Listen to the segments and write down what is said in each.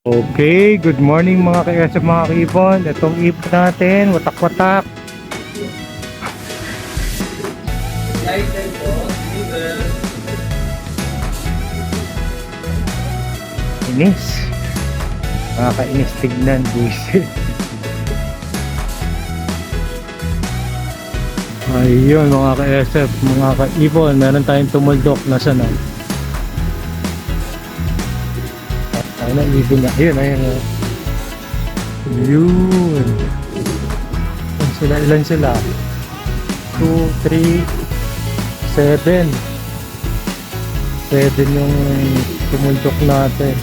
Okay, good morning mga ka-SF, mga kaibon. Itong ibon natin, watak-watak. Inis. Nakakainis tignan, buisit. Ayun mga ka-SF, mga kaibon, meron tayong tumuldok na sana. Ayun ang ibon niya. Ayun, ayun. Yun. Ilan sila? 2, 3, 7. 7 yung tumuldok natin.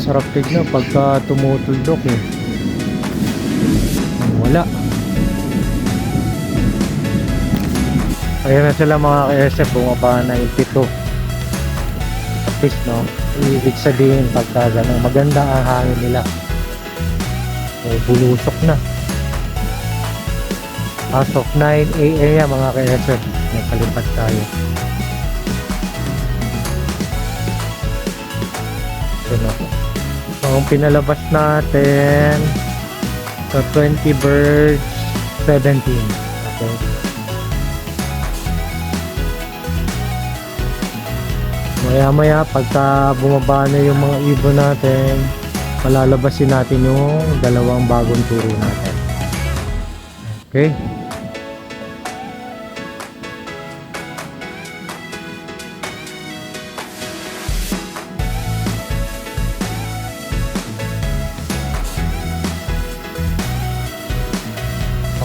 Sarap tignan pagka tumutuldok eh. Wala. Ayan na sila mga ka-SF, bumaba na yung pito. At least no, ibig sabihin pagka ganun, maganda ang hangin nila. Bulusok na. As of 9 AM yan mga ka-SF, nakalipad tayo. Ito na. So, ang pinalabas natin sa 20 birds, 17. Okay. Maya-maya, pagka bumaba na yung mga ibon natin, palalabasin natin yung dalawang bagong turo natin. Okay.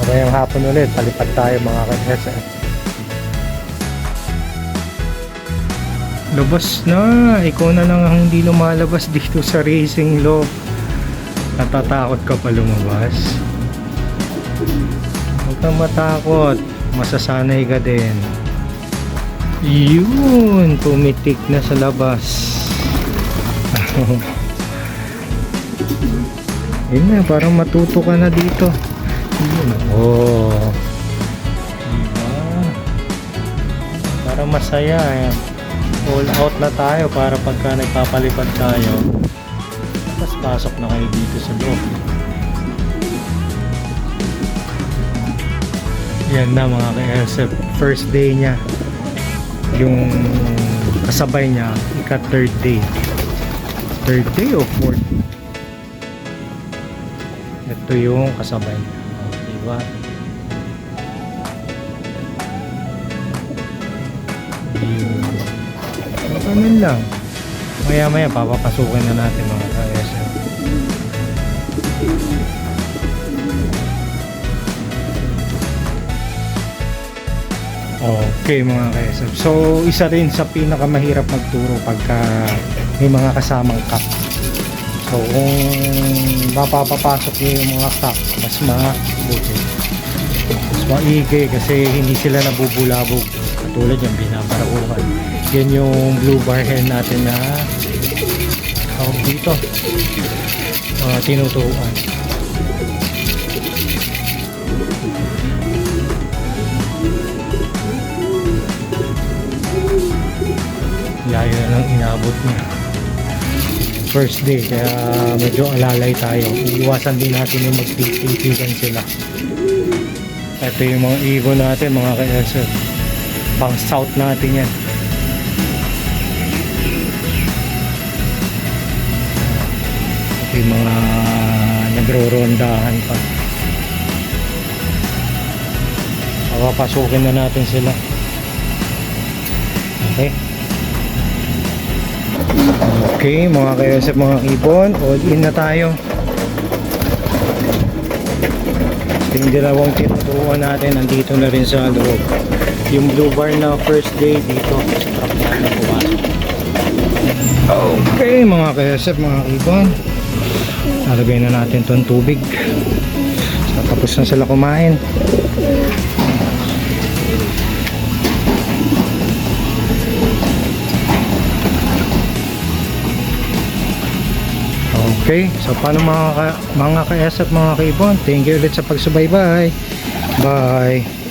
Ngayong hapon ulit, palipad tayo mga ka-SF. Labas na! Ikaw na lang ang hindi lumalabas dito sa racing law. Natatakot ka pa lumabas? Huwag kang matakot. Masasanay ka din. Yun! Pumitik na sa labas. Yun na, parang matuto ka na dito. Oh, diba? Para masaya eh. All out na tayo para pagka nagpapalipad tayo, tapos pasok na kayo dito sa loob. Yan na mga ka-SF, first day nya. Yung kasabay nya, ika third day. Third day o fourth? Ito yung kasabay nya. Diba? Ganun lang. Maya maya papapasukin na natin mga ka-SF. Okay mga ka-SF. So isa rin sa pinakamahirap magturo pagka may mga kasamang cup. So kung mapapapasok nyo yung mga cup, mas mabuti, mas maigi kasi hindi sila nabubulabog katulad yung binabarauhan. Yan yung blue bar hen natin na dito tinuturuan. Layo na lang inabot niya. First day, kaya medyo alalay tayo. Iiwasan din natin yung magtitigan sila. Ito yung mga ibon natin mga ka-SF. Pang south natin yan. Ito yung mga nagro-rondahan pa. Papapasukin na natin sila. Okay. Okay mga ka-SF, mga ibon, all in na tayo. Yung dalawang tinuturuan natin nandito na rin sa loob. Yung blue bar na first day dito sa truck natin. Okay mga ka-SF, mga kaibon, lalagay na natin itong tubig. So, tapos na sila kumain. Okay, so paano mga ka-SF, mga kaibon, thank you ulit sa pagsubaybay. Bye.